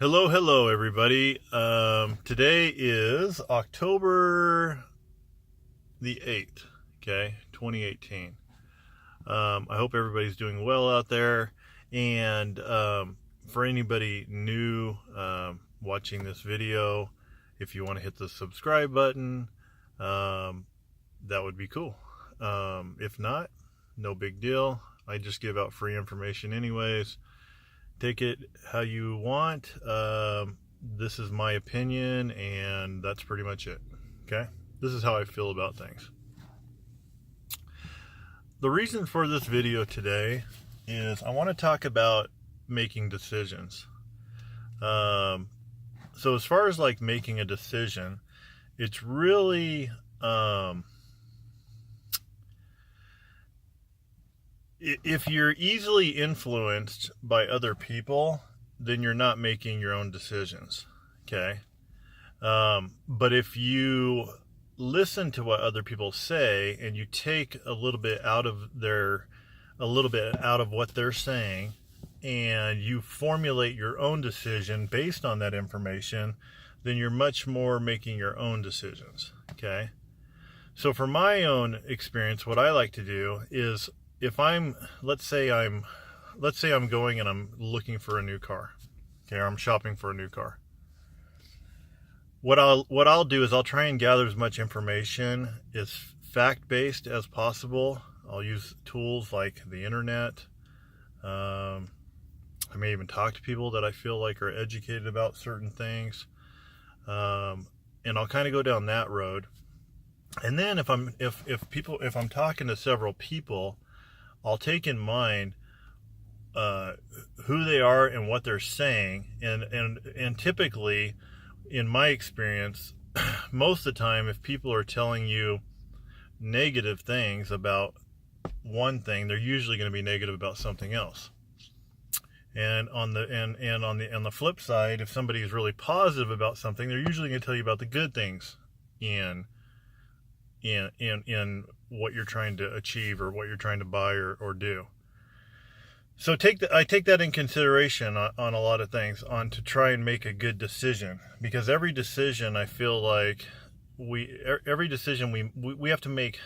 Hello, everybody. Today is October the 8th, okay, 2018. I hope everybody's doing well out there. And for anybody new watching this video, if you want to hit the subscribe button, that would be cool. If not, no big deal. I just give out free information anyways. Take it how you want. This is my opinion, and that's pretty much it. Okay? This is how I feel about things. The reason for this video today is I want to talk about making decisions. So as far as like making a decision, it's really if you're easily influenced by other people, then you're not making your own decisions. Okay. But if you listen to what other people say and you take a little bit out of what they're saying, and you formulate your own decision based on that information, then you're much more making your own decisions. Okay. So for my own experience, what I like to do is, if let's say I'm going and I'm looking for a new car, okay, or I'm shopping for a new car. What I'll do is I'll try and gather as much information as fact-based as possible. I'll use tools like the internet. I may even talk to people that I feel like are educated about certain things, and I'll kind of go down that road. And then if I'm talking to several people, I'll take in mind who they are and what they're saying, and typically, in my experience, most of the time, if people are telling you negative things about one thing, they're usually going to be negative about something else. And on the flip side, if somebody is really positive about something, they're usually going to tell you about the good things in what you're trying to achieve or what you're trying to buy or do. So I take that in consideration on a lot of things, to try and make a good decision, because every decision, I feel like we have to make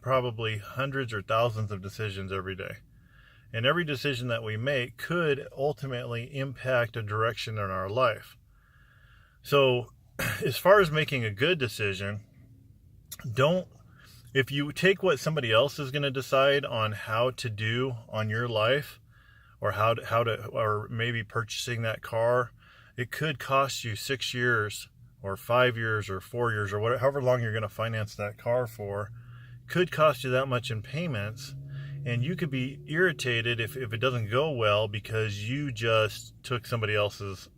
probably hundreds or thousands of decisions every day. And every decision that we make could ultimately impact a direction in our life. So as far as making a good decision, if you take what somebody else is going to decide on how to do on your life, or or maybe purchasing that car, it could cost you 6 years or 5 years or 4 years or whatever, however long you're going to finance that car for, could cost you that much in payments. And you could be irritated if it doesn't go well because you just took somebody else's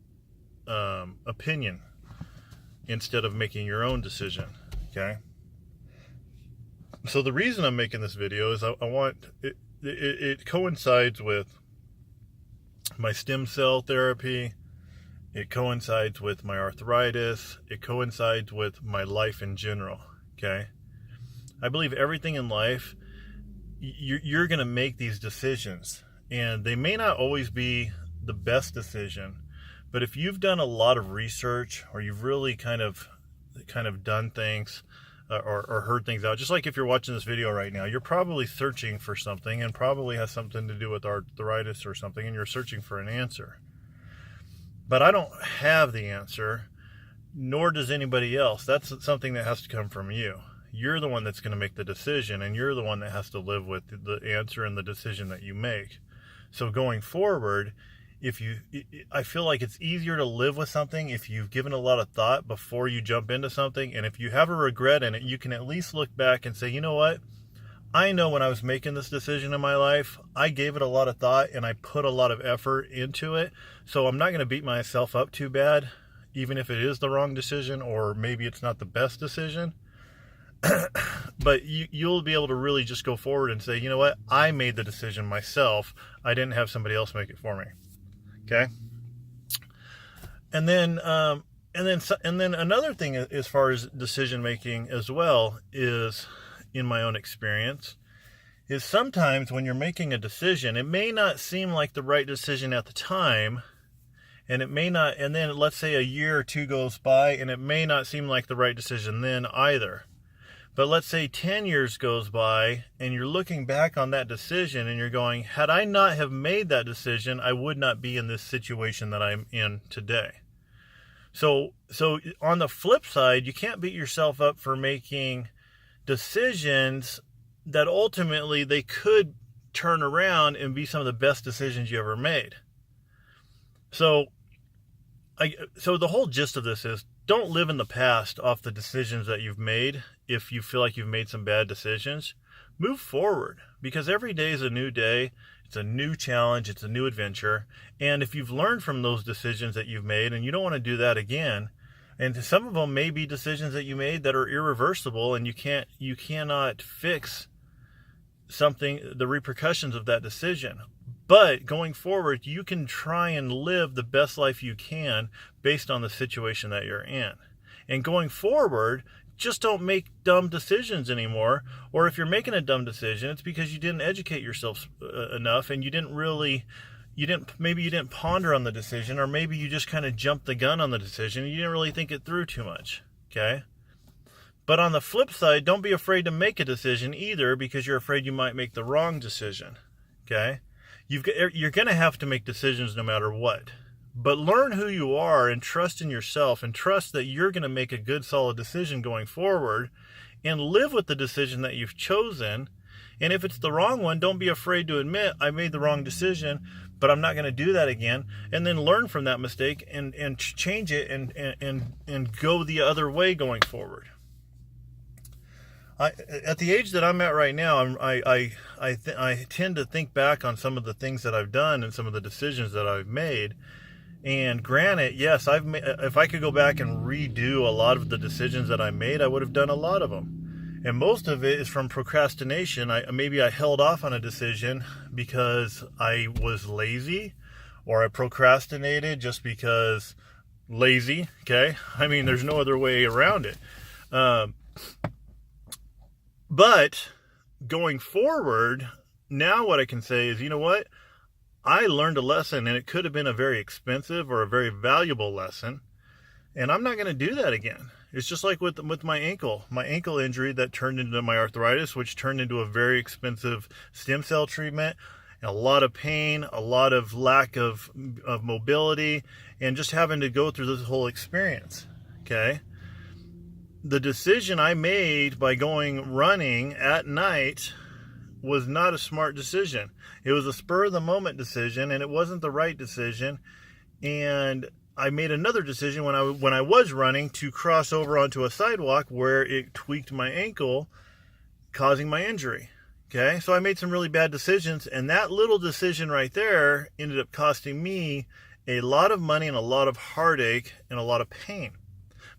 opinion instead of making your own decision. Okay. So the reason I'm making this video is I want it coincides with my stem cell therapy. It coincides with my arthritis. It coincides with my life in general. Okay. I believe everything in life, you're going to make these decisions, and they may not always be the best decision, but if you've done a lot of research, or you've really kind of done things, or heard things out, just like if you're watching this video right now, you're probably searching for something, and probably has something to do with arthritis or something, and you're searching for an answer. But I don't have the answer, nor does anybody else. That's something that has to come from you. You're the one that's going to make the decision, and you're the one that has to live with the answer and the decision that you make. So going forward, I feel like it's easier to live with something if you've given a lot of thought before you jump into something. And if you have a regret in it, you can at least look back and say, you know what? I know when I was making this decision in my life, I gave it a lot of thought and I put a lot of effort into it. So I'm not going to beat myself up too bad, even if it is the wrong decision, or maybe it's not the best decision. But you'll be able to really just go forward and say, you know what? I made the decision myself. I didn't have somebody else make it for me. Okay. And then another thing as far as decision making as well is, in my own experience, is sometimes when you're making a decision, it may not seem like the right decision at the time, and it may not, and then let's say a year or two goes by and it may not seem like the right decision then either. But let's say 10 years goes by and you're looking back on that decision and you're going, had I not have made that decision, I would not be in this situation that I'm in today. So on the flip side, you can't beat yourself up for making decisions that ultimately they could turn around and be some of the best decisions you ever made. So the whole gist of this is, don't live in the past off the decisions that you've made. If you feel like you've made some bad decisions, move forward, because every day is a new day. It's a new challenge. It's a new adventure. And if you've learned from those decisions that you've made and you don't want to do that again, and some of them may be decisions that you made that are irreversible and you cannot fix the repercussions of that decision. But going forward, you can try and live the best life you can based on the situation that you're in. And going forward, just don't make dumb decisions anymore. Or if you're making a dumb decision, it's because you didn't educate yourself enough, and maybe you didn't ponder on the decision, or maybe you just kind of jumped the gun on the decision and you didn't really think it through too much. Okay? But on the flip side, don't be afraid to make a decision either, because you're afraid you might make the wrong decision. Okay? You're going to have to make decisions no matter what. But learn who you are and trust in yourself, and trust that you're going to make a good, solid decision going forward, and live with the decision that you've chosen. And if it's the wrong one, don't be afraid to admit, I made the wrong decision, but I'm not going to do that again. And then learn from that mistake and change it and go the other way going forward. At the age that I'm at right now, I tend to think back on some of the things that I've done and some of the decisions that I've made. And granted, yes, if I could go back and redo a lot of the decisions that I made, I would have done a lot of them. And most of it is from procrastination. Maybe I held off on a decision because I was lazy, or I procrastinated just because lazy. Okay, I mean, there's no other way around it. But going forward, now what I can say is, you know what? I learned a lesson, and it could have been a very expensive or a very valuable lesson, and I'm not going to do that again. It's just like with my ankle injury that turned into my arthritis, which turned into a very expensive stem cell treatment, a lot of pain, a lot of lack of mobility, and just having to go through this whole experience. Okay? The decision I made by going running at night was not a smart decision. It was a spur of the moment decision, and it wasn't the right decision. And I made another decision when I was running to cross over onto a sidewalk where it tweaked my ankle, causing my injury. Okay, so I made some really bad decisions, and that little decision right there ended up costing me a lot of money and a lot of heartache and a lot of pain.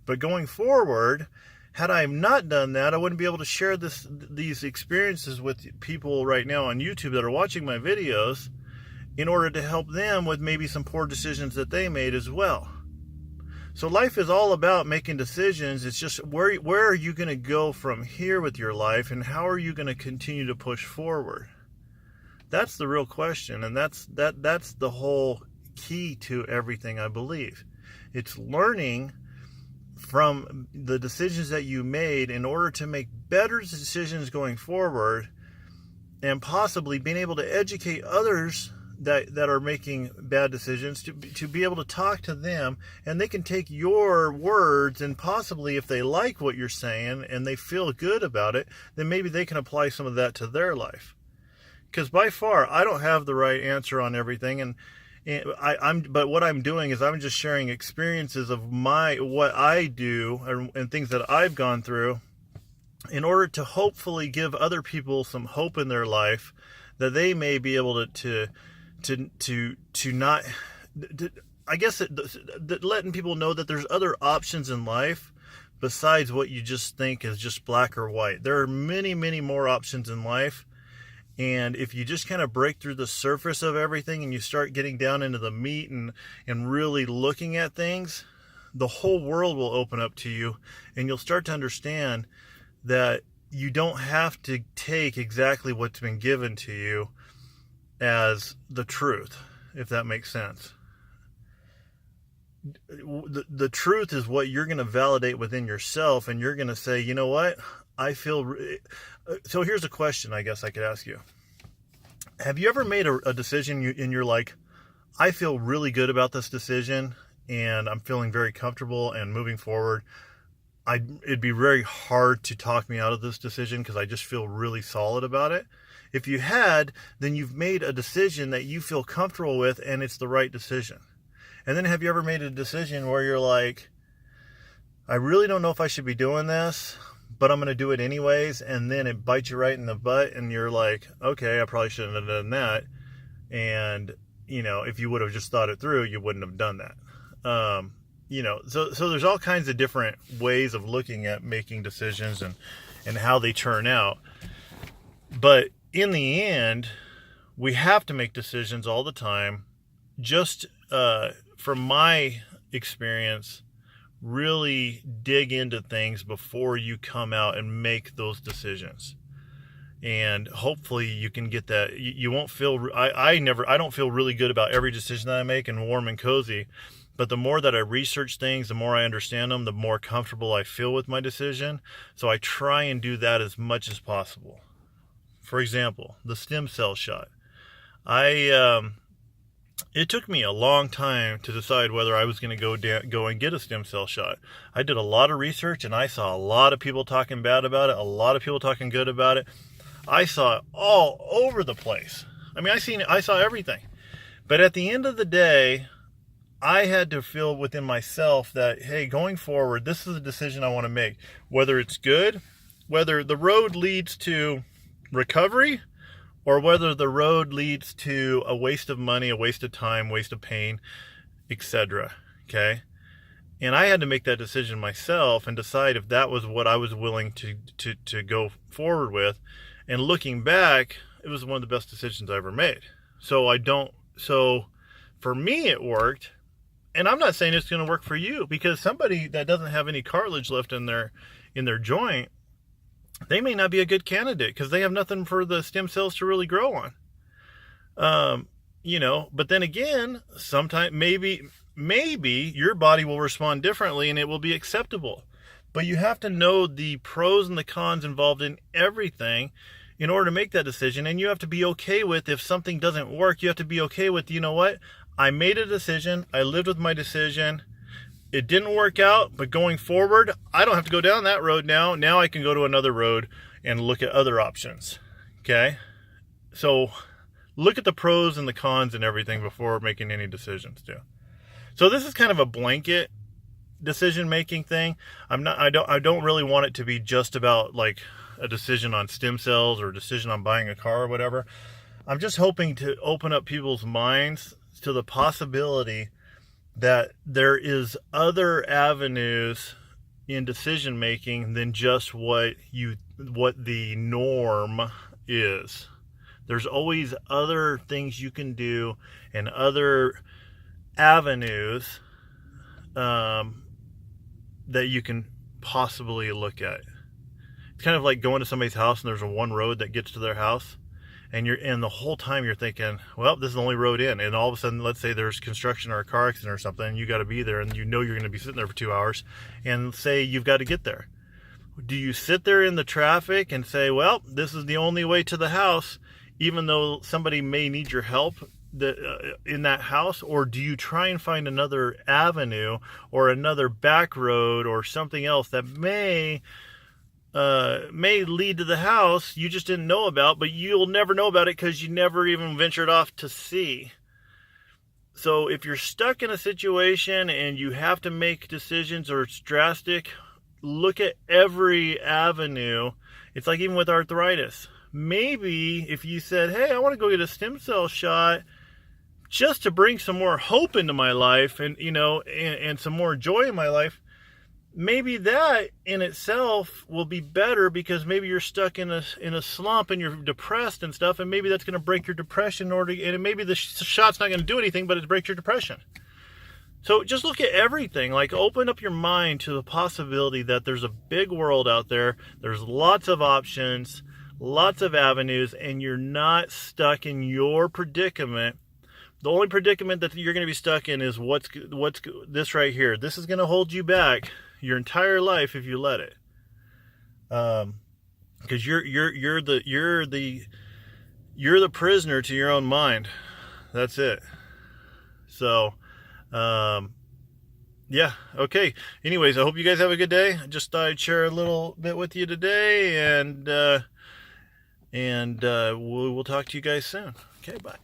But going forward, had I not done that, I wouldn't be able to share these experiences with people right now on YouTube that are watching my videos, in order to help them with maybe some poor decisions that they made as well. So life is all about making decisions. It's just where are you going to go from here with your life, and how are you going to continue to push forward? That's the real question, and that's the whole key to everything, I believe. It's learning from the decisions that you made in order to make better decisions going forward, and possibly being able to educate others that are making bad decisions, to be able to talk to them, and they can take your words, and possibly if they like what you're saying and they feel good about it, then maybe they can apply some of that to their life. Because by far, I don't have the right answer on everything, but what I'm doing is I'm just sharing experiences of what I do and things that I've gone through, in order to hopefully give other people some hope in their life, that they may be able to not, I guess, letting people know that there's other options in life besides what you just think is just black or white. There are many, many more options in life. And if you just kind of break through the surface of everything and you start getting down into the meat and really looking at things, the whole world will open up to you, and you'll start to understand that you don't have to take exactly what's been given to you as the truth, if that makes sense. the truth is what you're going to validate within yourself, and you're going to say, you know what, I feel. So here's a question I guess I could ask you. Have you ever made a decision and you're like, I feel really good about this decision and I'm feeling very comfortable and moving forward. It'd be very hard to talk me out of this decision because I just feel really solid about it. If you had, then you've made a decision that you feel comfortable with and it's the right decision. And then have you ever made a decision where you're like, I really don't know if I should be doing this, but I'm going to do it anyways, and then it bites you right in the butt and you're like, okay, I probably shouldn't have done that. And, if you would have just thought it through, you wouldn't have done that. So there's all kinds of different ways of looking at making decisions and how they turn out. But in the end, we have to make decisions all the time. Just from my experience, really dig into things before you come out and make those decisions. And hopefully you can get that. You won't feel, I don't feel really good about every decision that I make and warm and cozy. But the more that I research things, the more I understand them, the more comfortable I feel with my decision. So I try and do that as much as possible. For example, the stem cell shot. It took me a long time to decide whether I was going to go and get a stem cell shot. I did a lot of research and I saw a lot of people talking bad about it, a lot of people talking good about it. I saw it all over the place. I mean, I saw everything. But at the end of the day, I had to feel within myself that, hey, going forward, this is a decision I want to make. Whether it's good, whether the road leads to recovery, or whether the road leads to a waste of money, a waste of time, waste of pain, etc. Okay? And I had to make that decision myself and decide if that was what I was willing to go forward with. And looking back, it was one of the best decisions I ever made. So for me, it worked. And I'm not saying it's going to work for you, because somebody that doesn't have any cartilage left in their joint, they may not be a good candidate because they have nothing for the stem cells to really grow on. But then again, sometimes maybe your body will respond differently and it will be acceptable. But you have to know the pros and the cons involved in everything in order to make that decision. And you have to be okay with, if something doesn't work, you have to be okay with, you know what? I made a decision. I lived with my decision. It didn't work out, but going forward, I don't have to go down that road now. Now I can go to another road and look at other options. Okay? So look at the pros and the cons and everything before making any decisions too. So this is kind of a blanket decision-making thing. I don't really want it to be just about like a decision on stem cells or a decision on buying a car or whatever. I'm just hoping to open up people's minds to the possibility that there is other avenues in decision making than just what the norm is. There's always other things you can do and other avenues that you can possibly look at. It's kind of like going to somebody's house and there's one road that gets to their house. And the whole time you're thinking, well, this is the only road in. And all of a sudden, let's say there's construction or a car accident or something, and you got to be there, and you know you're going to be sitting there for 2 hours, and say you've got to get there. Do you sit there in the traffic and say, well, this is the only way to the house, even though somebody may need your help in that house? Or do you try and find another avenue or another back road or something else that may lead to the house you just didn't know about, but you'll never know about it because you never even ventured off to see? So if you're stuck in a situation and you have to make decisions or it's drastic, look at every avenue. It's like even with arthritis. Maybe if you said, hey, I want to go get a stem cell shot just to bring some more hope into my life and some more joy in my life, maybe that in itself will be better, because maybe you're stuck in a slump and you're depressed and stuff, and maybe that's going to break your depression, and maybe the shot's not going to do anything, but it breaks your depression. So just look at everything. Like, open up your mind to the possibility that there's a big world out there. There's lots of options, lots of avenues, and you're not stuck in your predicament The only predicament that you're going to be stuck in is what's this right here. This is going to hold you back your entire life if you let it. Because you're the prisoner to your own mind. That's it. So, yeah, okay. Anyways, I hope you guys have a good day. I just thought I'd share a little bit with you today, and we'll talk to you guys soon. Okay, bye.